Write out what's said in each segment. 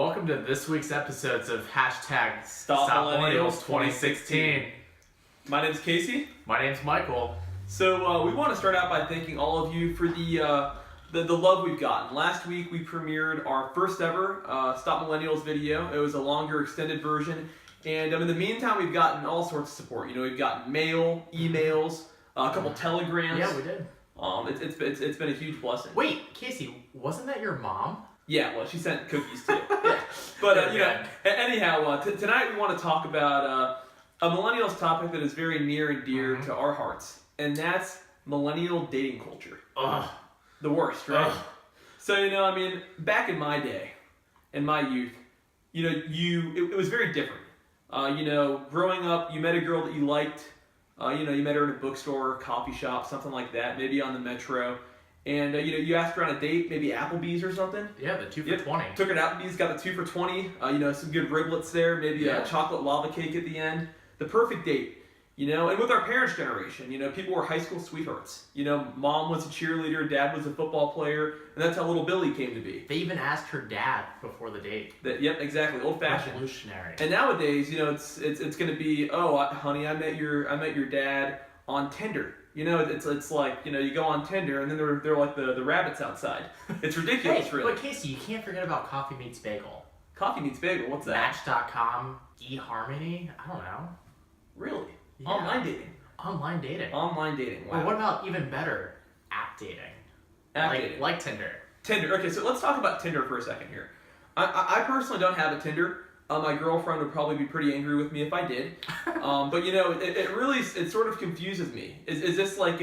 Welcome to this week's episodes of hashtag StopMillennials 2016. My name's Casey. My name's Michael. So we want to start out by thanking all of you for the love we've gotten. Last week we premiered our first ever StopMillennials video. It was a longer, extended version. And in the meantime, we've gotten all sorts of support. You know, we've gotten mail, emails, a couple telegrams. Yeah, we did. It's been a huge blessing. Wait, Casey, wasn't that your mom? Yeah, well, she sent cookies too. Yeah. But anyhow, tonight we want to talk about a millennials topic that is very near and dear to our hearts, and that's millennial dating culture. Ugh. The worst, right? Ugh. So back in my day, in my youth, it was very different. Growing up, you met a girl that you liked. You met her in a bookstore, coffee shop, something like that, maybe on the metro. And, you asked her on a date, maybe Applebee's or something. Yeah, the 2 for $20. Took her to Applebee's, got the 2 for $20. Some good riblets there, maybe a chocolate lava cake at the end. The perfect date. And with our parents' generation, people were high school sweethearts. Mom was a cheerleader, dad was a football player, and that's how little Billy came to be. They even asked her dad before the date. Yep, exactly, old-fashioned. Revolutionary. And nowadays, it's going to be, honey, I met your dad on Tinder. It's like, you go on Tinder and then they're like the rabbits outside. It's ridiculous, hey, really. But Casey, you can't forget about Coffee Meets Bagel. Coffee Meets Bagel, what's that? Match.com, eHarmony, I don't know. Really? Yeah. Online dating. Online dating. Online dating, wow. Or what about even better, app dating? Dating. Like Tinder. Tinder, okay, so let's talk about Tinder for a second here. I personally don't have a Tinder. My girlfriend would probably be pretty angry with me if I did. But it really sort of confuses me. Is this like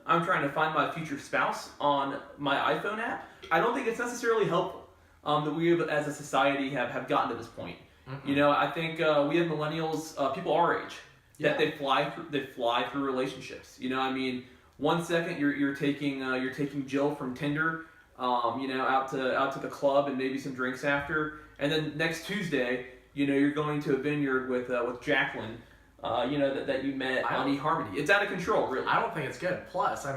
I'm trying to find my future spouse on my iPhone app? I don't think it's necessarily helpful that we as a society have gotten to this point. Mm-hmm. I think we have millennials, people our age, that they fly through relationships. 1 second you're taking Jill from Tinder, out to the club and maybe some drinks after. And then next Tuesday, you're going to a vineyard with Jacqueline, that you met on eHarmony. It's out of control, really. I don't think it's good. Plus,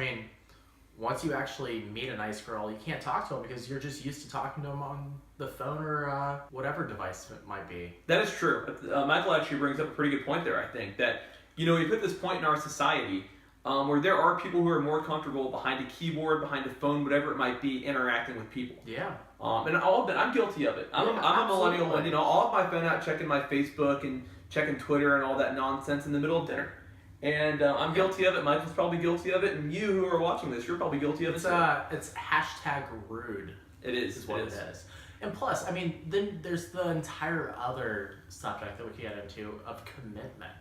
once you actually meet a nice girl, you can't talk to them because you're just used to talking to them on the phone or whatever device it might be. That is true. Michael actually brings up a pretty good point there, I think, that, we hit this point in our society where there are people who are more comfortable behind a keyboard, behind a phone, whatever it might be, interacting with people. Yeah. And all of that, I'm guilty of it. I'm a millennial, and I'll have my phone out checking my Facebook and checking Twitter and all that nonsense in the middle of dinner. And I'm guilty of it. Michael's probably guilty of it, and you who are watching this, you're probably guilty of it too. It's hashtag rude. It is what it is. And plus, then there's the entire other subject that we can get into of commitment.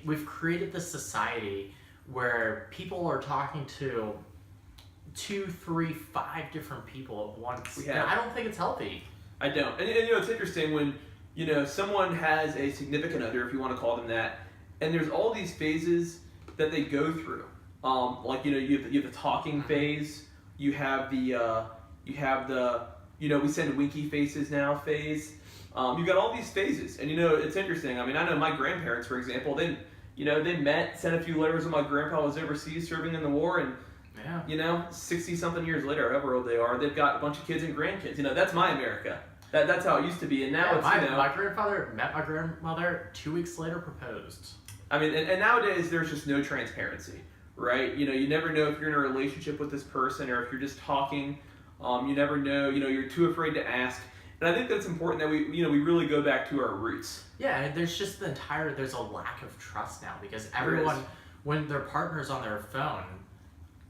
We've created this society where people are talking to 2, 3, 5 different people at once. And I don't think it's healthy. I don't. And it's interesting when, someone has a significant other, if you want to call them that, and there's all these phases that they go through. You have the talking phase, you have the we send winky faces now phase. You've got all these phases, and it's interesting. I know my grandparents, for example, they met, sent a few letters when my grandpa was overseas serving in the war, and 60-something years later, however old they are, they've got a bunch of kids and grandkids. That's my America. That's how it used to be, and now my grandfather met my grandmother, 2 weeks later proposed. And nowadays there's just no transparency, right? You never know if you're in a relationship with this person or if you're just talking. You never know. You're too afraid to ask. And I think that's important that we really go back to our roots. Yeah, and there's just there's a lack of trust now because everyone, when their partner's on their phone,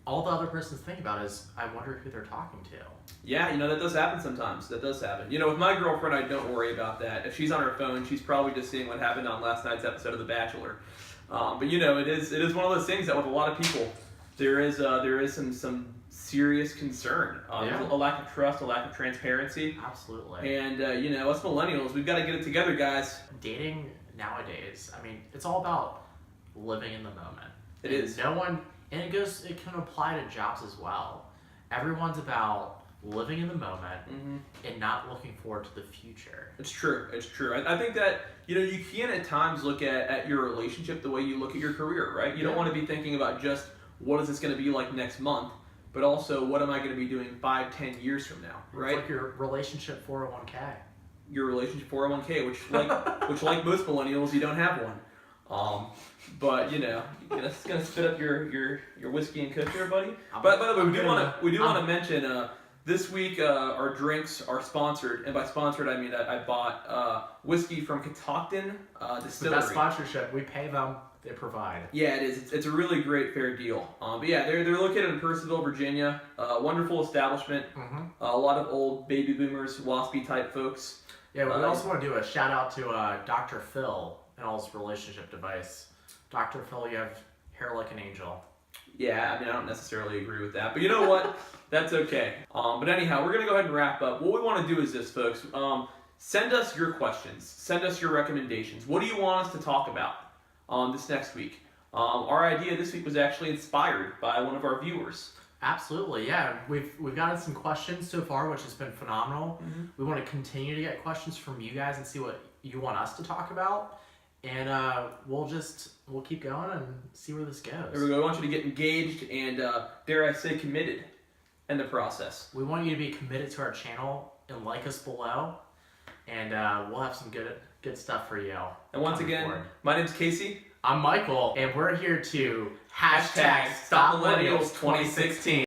all the other person's thinking about is, I wonder who they're talking to. Yeah, that does happen sometimes. That does happen. With my girlfriend, I don't worry about that. If she's on her phone, she's probably just seeing what happened on last night's episode of The Bachelor. But it is one of those things that with a lot of people, there is some serious concern. There's a lack of trust, a lack of transparency. Absolutely. And us millennials, we've got to get it together, guys. Dating nowadays, it's all about living in the moment. It is. And it can apply to jobs as well. Everyone's about living in the moment and not looking forward to the future. It's true. I think that, you can at times look at your relationship the way you look at your career, right? You don't want to be thinking about just what is this going to be like next month, but also what am I going to be doing 5-10 years from now, right? It's like your relationship 401k. your relationship 401k, which like most millennials, you don't have one. But you know, gonna spit up your whiskey and coke there, buddy. But by the way, we do want to mention this week our drinks are sponsored, and by sponsored I mean that I bought whiskey from Catoctin Distillery. That's sponsorship. We pay them. They provide. Yeah, it is. It's a really great, fair deal. But yeah, they're located in Percival, Virginia. Wonderful establishment. Mm-hmm. A lot of old baby boomers, waspy type folks. Yeah, we also want to do a shout out to Dr. Phil and all his relationship advice. Dr. Phil, you have hair like an angel. Yeah, I mean, I don't necessarily agree with that, but you know what? That's okay. But anyhow, we're gonna go ahead and wrap up. What we want to do is this, folks. Send us your questions. Send us your recommendations. What do you want us to talk about this next week? Our idea this week was actually inspired by one of our viewers. Absolutely, yeah. We've gotten some questions so far, which has been phenomenal. Mm-hmm. We want to continue to get questions from you guys and see what you want us to talk about. And we'll keep going and see where this goes. There we go. I want you to get engaged and, dare I say, committed in the process. We want you to be committed to our channel and like us below. And we'll have some good stuff for you. And once again, my name's Casey. I'm Michael. And we're here to #StopMillennials 2016.